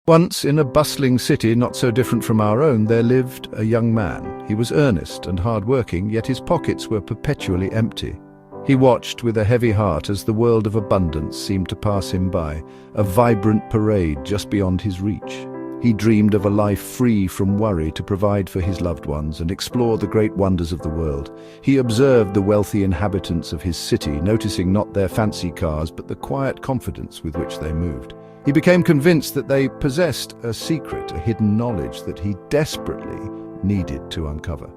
Once, in a bustling city not so different from our own, there lived a young man. He was earnest and hard-working, yet his pockets were perpetually empty. He watched with a heavy heart as the world of abundance seemed to pass him by, a vibrant parade just beyond his reach. He dreamed of a life free from worry to provide for his loved ones and explore the great wonders of the world. He observed the wealthy inhabitants of his city, noticing not their fancy cars but the quiet confidence with which they moved. He became convinced that they possessed a secret, a hidden knowledge that he desperately needed to uncover.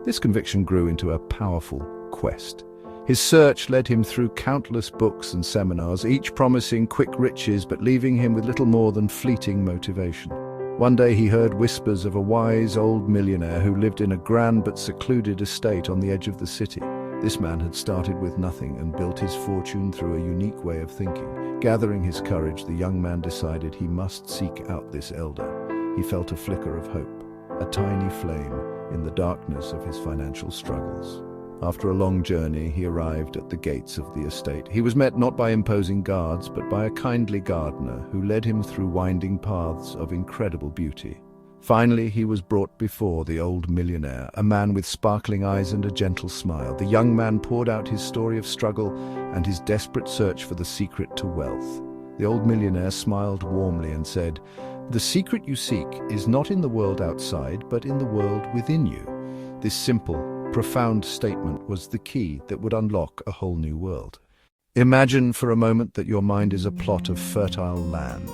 This conviction grew into a powerful quest. His search led him through countless books and seminars, each promising quick riches but leaving him with little more than fleeting motivation. One day he heard whispers of a wise old millionaire who lived in a grand but secluded estate on the edge of the city. This man had started with nothing and built his fortune through a unique way of thinking. Gathering his courage, the young man decided he must seek out this elder. He felt a flicker of hope, a tiny flame in the darkness of his financial struggles. After a long journey, he arrived at the gates of the estate. He was met not by imposing guards, but by a kindly gardener who led him through winding paths of incredible beauty. Finally, he was brought before the old millionaire, a man with sparkling eyes and a gentle smile. The young man poured out his story of struggle and his desperate search for the secret to wealth. The old millionaire smiled warmly and said, "The secret you seek is not in the world outside, but in the world within you." This simple, profound statement was the key that would unlock a whole new world. Imagine for a moment that your mind is a plot of fertile land.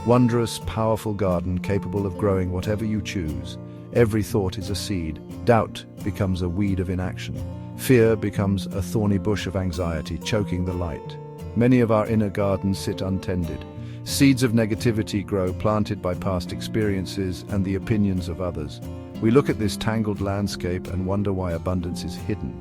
Wondrous, powerful garden capable of growing whatever you choose. Every thought is a seed. Doubt becomes a weed of inaction. Fear becomes a thorny bush of anxiety, choking the light. Many of our inner gardens sit untended. Seeds of negativity grow, planted by past experiences and the opinions of others. We look at this tangled landscape and wonder why abundance is hidden.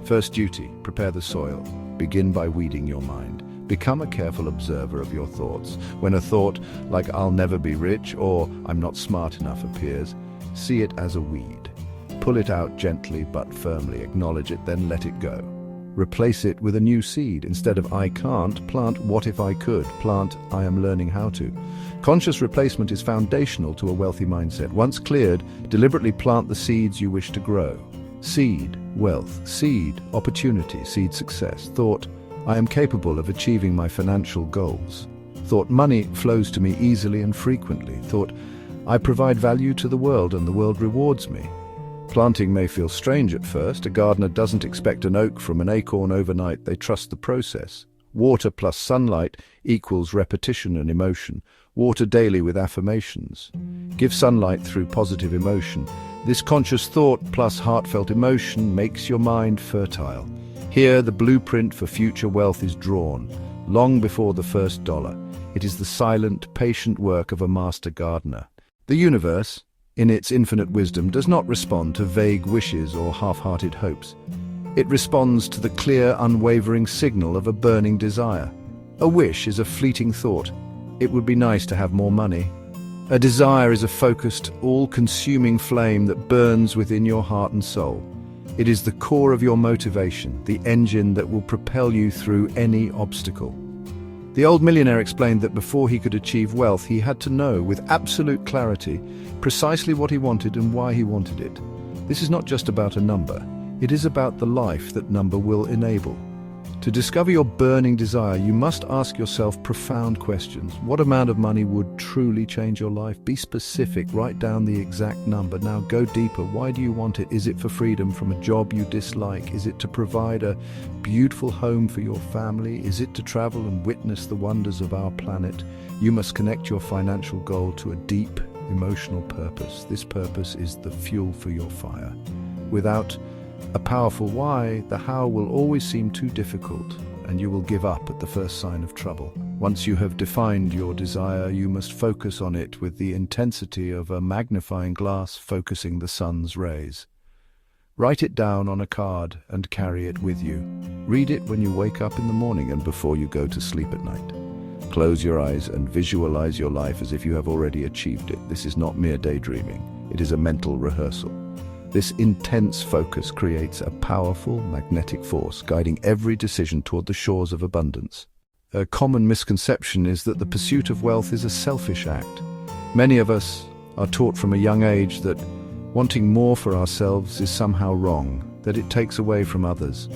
First duty, prepare the soil. Begin by weeding your mind. Become a careful observer of your thoughts. When a thought like "I'll never be rich" or "I'm not smart enough" appears, see it as a weed. Pull it out gently but firmly. Acknowledge it, then let it go. Replace it with a new seed. Instead of "I can't," plant "What if I could?" Plant "I am learning how to." Conscious replacement is foundational to a wealthy mindset. Once cleared, deliberately plant the seeds you wish to grow. Seed wealth, seed opportunity, seed success. Thought, "I am capable of achieving my financial goals." Thought, "Money flows to me easily and frequently." Thought, "I provide value to the world and the world rewards me." Planting may feel strange at first. A gardener doesn't expect an oak from an acorn overnight. They trust the process. Water plus sunlight equals repetition and emotion. Water daily with affirmations. Give sunlight through positive emotion. This conscious thought plus heartfelt emotion makes your mind fertile. Here, the blueprint for future wealth is drawn, long before the first dollar. It is the silent, patient work of a master gardener. The universe, in its infinite wisdom, does not respond to vague wishes or half-hearted hopes. It responds to the clear, unwavering signal of a burning desire. A wish is a fleeting thought. It would be nice to have more money. A desire is a focused, all-consuming flame that burns within your heart and soul. It is the core of your motivation, the engine that will propel you through any obstacle. The old millionaire explained that before he could achieve wealth, he had to know with absolute clarity precisely what he wanted and why he wanted it. This is not just about a number. It is about the life that number will enable. To discover your burning desire, you must ask yourself profound questions. What amount of money would truly change your life? Be specific, write down the exact number. Now go deeper. Why do you want it? Is it for freedom from a job you dislike? Is it to provide a beautiful home for your family? Is it to travel and witness the wonders of our planet? You must connect your financial goal to a deep emotional purpose. This purpose is the fuel for your fire. Without a powerful why, the how will always seem too difficult, and you will give up at the first sign of trouble. Once you have defined your desire, you must focus on it with the intensity of a magnifying glass focusing the sun's rays. Write it down on a card and carry it with you. Read it when you wake up in the morning and before you go to sleep at night. Close your eyes and visualize your life as if you have already achieved it. This is not mere daydreaming. It is a mental rehearsal. This intense focus creates a powerful magnetic force, guiding every decision toward the shores of abundance. A common misconception is that the pursuit of wealth is a selfish act. Many of us are taught from a young age that wanting more for ourselves is somehow wrong, that it takes away from others.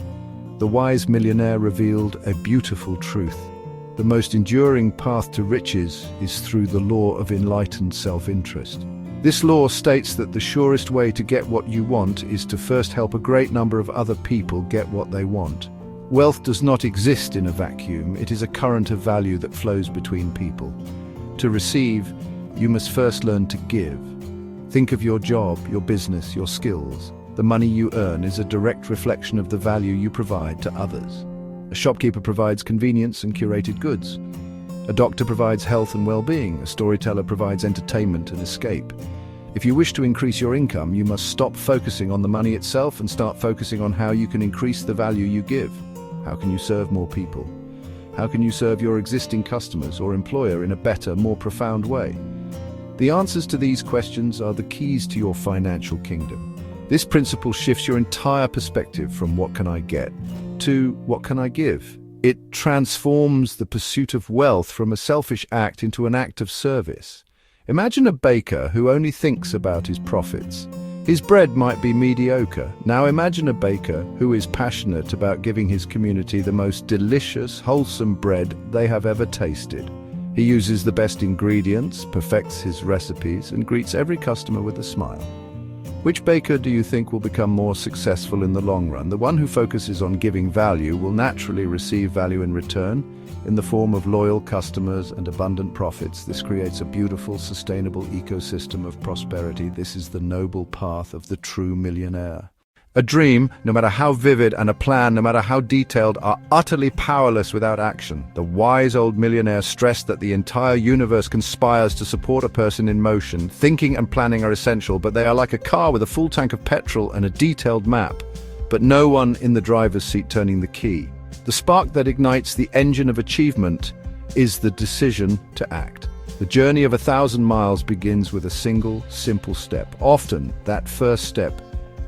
The wise millionaire revealed a beautiful truth. The most enduring path to riches is through the law of enlightened self-interest. This law states that the surest way to get what you want is to first help a great number of other people get what they want. Wealth does not exist in a vacuum. It is a current of value that flows between people. To receive, you must first learn to give. Think of your job, your business, your skills. The money you earn is a direct reflection of the value you provide to others. A shopkeeper provides convenience and curated goods. A doctor provides health and well-being. A storyteller provides entertainment and escape. If you wish to increase your income, you must stop focusing on the money itself and start focusing on how you can increase the value you give. How can you serve more people? How can you serve your existing customers or employer in a better, more profound way? The answers to these questions are the keys to your financial kingdom. This principle shifts your entire perspective from what can I get to what can I give. It transforms the pursuit of wealth from a selfish act into an act of service. Imagine a baker who only thinks about his profits. His bread might be mediocre. Now imagine a baker who is passionate about giving his community the most delicious, wholesome bread they have ever tasted. He uses the best ingredients, perfects his recipes, and greets every customer with a smile. Which baker do you think will become more successful in the long run? The one who focuses on giving value will naturally receive value in return, in the form of loyal customers and abundant profits. This creates a beautiful, sustainable ecosystem of prosperity. This is the noble path of the true millionaire. A dream, no matter how vivid, and a plan, no matter how detailed, are utterly powerless without action. The wise old millionaire stressed that the entire universe conspires to support a person in motion. Thinking and planning are essential, but they are like a car with a full tank of petrol and a detailed map, but no one in the driver's seat turning the key. The spark that ignites the engine of achievement is the decision to act. The journey of 1,000 miles begins with a single, simple step. Often, that first step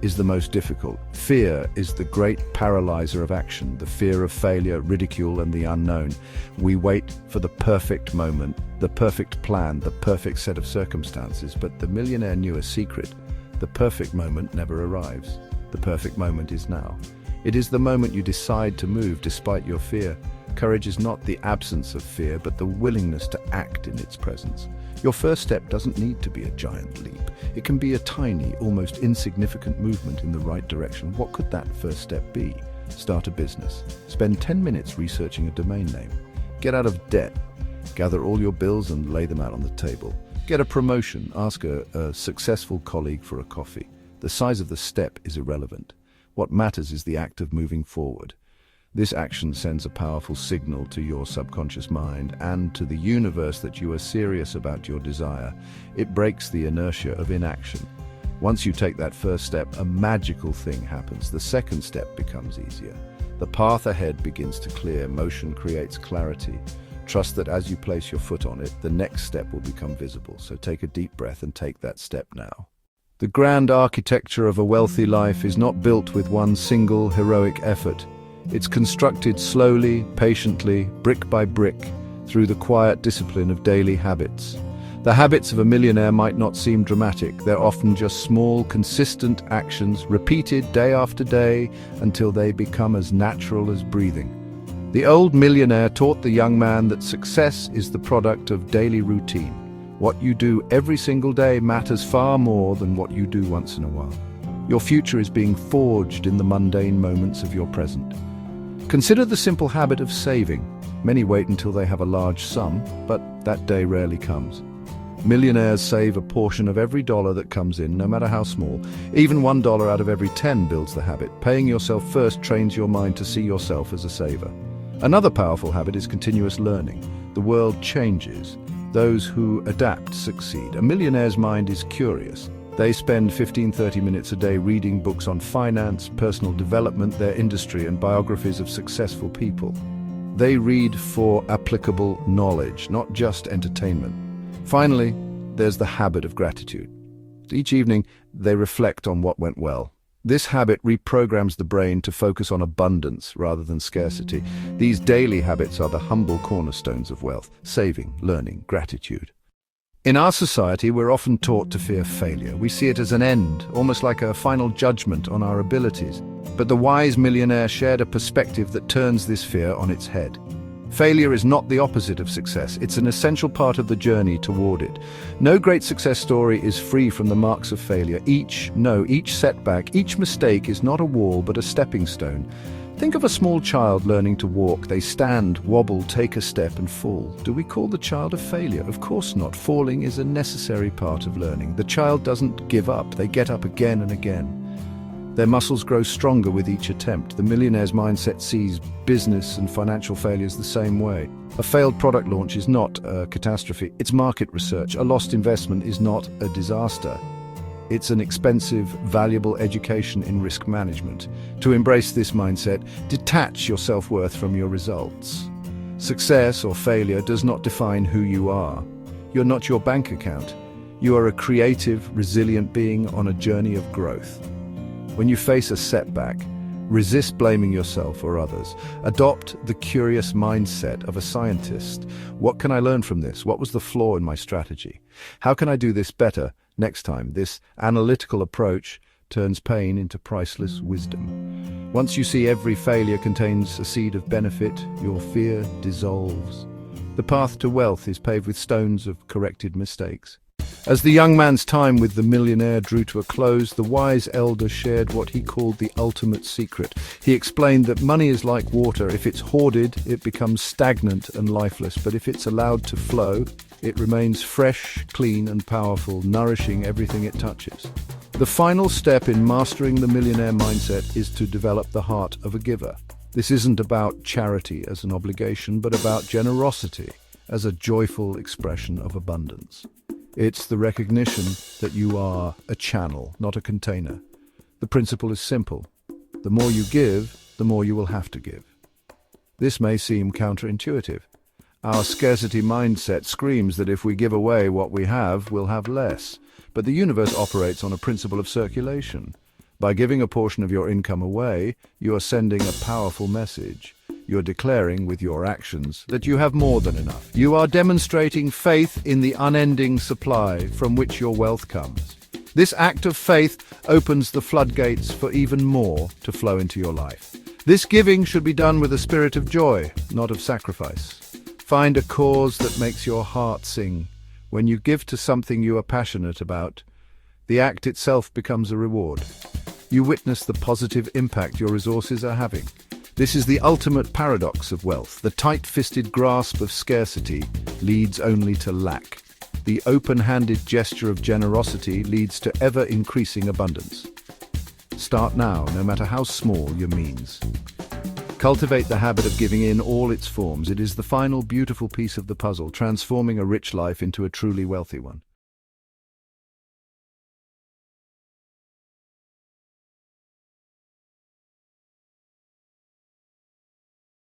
is the most difficult. Fear is the great paralyzer of action, the fear of failure, ridicule, and the unknown. We wait for the perfect moment, the perfect plan, the perfect set of circumstances, but the millionaire knew a secret. The perfect moment never arrives. The perfect moment is now. It is the moment you decide to move despite your fear. Courage is not the absence of fear, but the willingness to act in its presence. Your first step doesn't need to be a giant leap. It can be a tiny, almost insignificant movement in the right direction. What could that first step be? Start a business. Spend 10 minutes researching a domain name. Get out of debt. Gather all your bills and lay them out on the table. Get a promotion. Ask a successful colleague for a coffee. The size of the step is irrelevant. What matters is the act of moving forward. This action sends a powerful signal to your subconscious mind and to the universe that you are serious about your desire. It breaks the inertia of inaction. Once you take that first step, a magical thing happens. The second step becomes easier. The path ahead begins to clear. Motion creates clarity. Trust that as you place your foot on it, the next step will become visible. So take a deep breath and take that step now. The grand architecture of a wealthy life is not built with one single heroic effort. It's constructed slowly, patiently, brick by brick, through the quiet discipline of daily habits. The habits of a millionaire might not seem dramatic. They're often just small, consistent actions, repeated day after day, until they become as natural as breathing. The old millionaire taught the young man that success is the product of daily routine. What you do every single day matters far more than what you do once in a while. Your future is being forged in the mundane moments of your present. Consider the simple habit of saving. Many wait until they have a large sum, but that day rarely comes. Millionaires save a portion of every dollar that comes in, no matter how small. Even $1 out of every 10 builds the habit. Paying yourself first trains your mind to see yourself as a saver. Another powerful habit is continuous learning. The world changes. Those who adapt succeed. A millionaire's mind is curious. They spend 15-30 minutes a day reading books on finance, personal development, their industry, and biographies of successful people. They read for applicable knowledge, not just entertainment. Finally, there's the habit of gratitude. Each evening, they reflect on what went well. This habit reprograms the brain to focus on abundance rather than scarcity. These daily habits are the humble cornerstones of wealth: saving, learning, gratitude. In our society, we're often taught to fear failure. We see it as an end, almost like a final judgment on our abilities. But the wise millionaire shared a perspective that turns this fear on its head. Failure is not the opposite of success. It's an essential part of the journey toward it. No great success story is free from the marks of failure. Each setback, each mistake is not a wall but a stepping stone. Think of a small child learning to walk. They stand, wobble, take a step and fall. Do we call the child a failure? Of course not. Falling is a necessary part of learning. The child doesn't give up. They get up again and again. Their muscles grow stronger with each attempt. The millionaire's mindset sees business and financial failures the same way. A failed product launch is not a catastrophe. It's market research. A lost investment is not a disaster. It's an expensive, valuable education in risk management. To embrace this mindset, detach your self-worth from your results. Success or failure does not define who you are. You're not your bank account. You are a creative, resilient being on a journey of growth. When you face a setback, resist blaming yourself or others. Adopt the curious mindset of a scientist. What can I learn from this? What was the flaw in my strategy? How can I do this better next time? This analytical approach turns pain into priceless wisdom. Once you see every failure contains a seed of benefit, your fear dissolves. The path to wealth is paved with stones of corrected mistakes. As the young man's time with the millionaire drew to a close, the wise elder shared what he called the ultimate secret. He explained that money is like water. If it's hoarded, it becomes stagnant and lifeless. But if it's allowed to flow, it remains fresh, clean and powerful, nourishing everything it touches. The final step in mastering the millionaire mindset is to develop the heart of a giver. This isn't about charity as an obligation, but about generosity as a joyful expression of abundance. It's the recognition that you are a channel, not a container. The principle is simple. The more you give, the more you will have to give. This may seem counterintuitive. Our scarcity mindset screams that if we give away what we have, we'll have less. But the universe operates on a principle of circulation. By giving a portion of your income away, you are sending a powerful message. You're declaring with your actions that you have more than enough. You are demonstrating faith in the unending supply from which your wealth comes. This act of faith opens the floodgates for even more to flow into your life. This giving should be done with a spirit of joy, not of sacrifice. Find a cause that makes your heart sing. When you give to something you are passionate about, the act itself becomes a reward. You witness the positive impact your resources are having. This is the ultimate paradox of wealth. The tight-fisted grasp of scarcity leads only to lack. The open-handed gesture of generosity leads to ever-increasing abundance. Start now, no matter how small your means. Cultivate the habit of giving in all its forms. It is the final beautiful piece of the puzzle, transforming a rich life into a truly wealthy one.